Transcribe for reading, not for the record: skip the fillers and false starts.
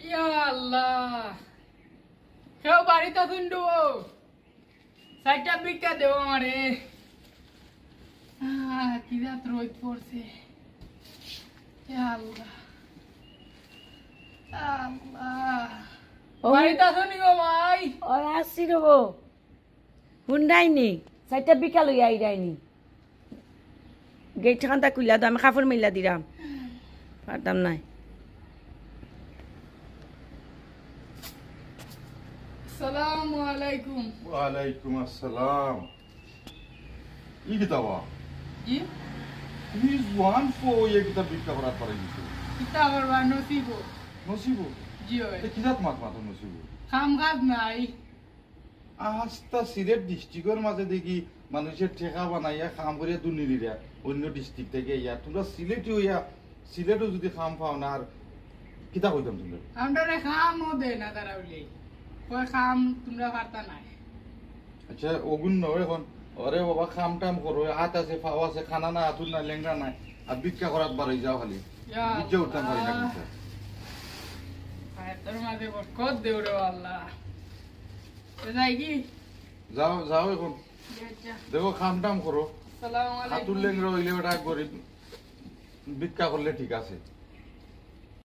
ইয়া আল্লাহ কেউ বাড়িতে শুনবো সাইডটা ভিক্ষা দেবো আমারে কি রাত রোদ পড়ছে ইয়া আল্লাহ আল্লাহ বাড়িতে শুনিব ভাই ওর আসছি রব হুন্ডাইনি চারটা বিকাল হইয়া আইরাইনি গেট খানটা খুললা তো আমি কাপড় মিল্লা দিলাম পারতাম নাই আসসালামু আলাইকুম ওয়ালাইকুম আসসালাম ই কিতাবা জি তুমি ওয়ান ফো এই কিতাব বিক্রি করার পরে গেছো কিতা করবা নসিব নসিবু জি ওই এ কিতাব মাত নসিবু কাম কাজ নাই আস্তা সিলেট ডিস্ট্রিক্টের মাঝে দেখি মানুষের ঠেকা বানাইয়া কাম করিয়া দুর্নীতিরা অন্য ডিস্ট্রিক্ট থেকে ইয়া তোমরা সিলেটি হইয়া সিলেটও যদি কাম পাও না আর কিতাব হইতাম তোমরা আমরা কামও দেয় না তারা বলি কয় কাম তোমরা পারতা নাই আচ্ছা ওগুন নয় এখন ওরে বাবা কাম টাম করো হাত আছে পাও আছে খানা না আতুল না লেঙ্গা নাই আর ভিক্ষা করার বারই যাও খালি ইয়া ভিক্ষা উঠতাম পারি না কিন্তু তোর মাঝে বরকত দেও রে আল্লাহ যাই কি যাও যাও এখন আচ্ছা দেখো খাম টাম করো আসসালামু হাতুর আলাইকুম লেঙ্গা হইলে ওটা গরিব ভিক্ষা করলে ঠিক আছে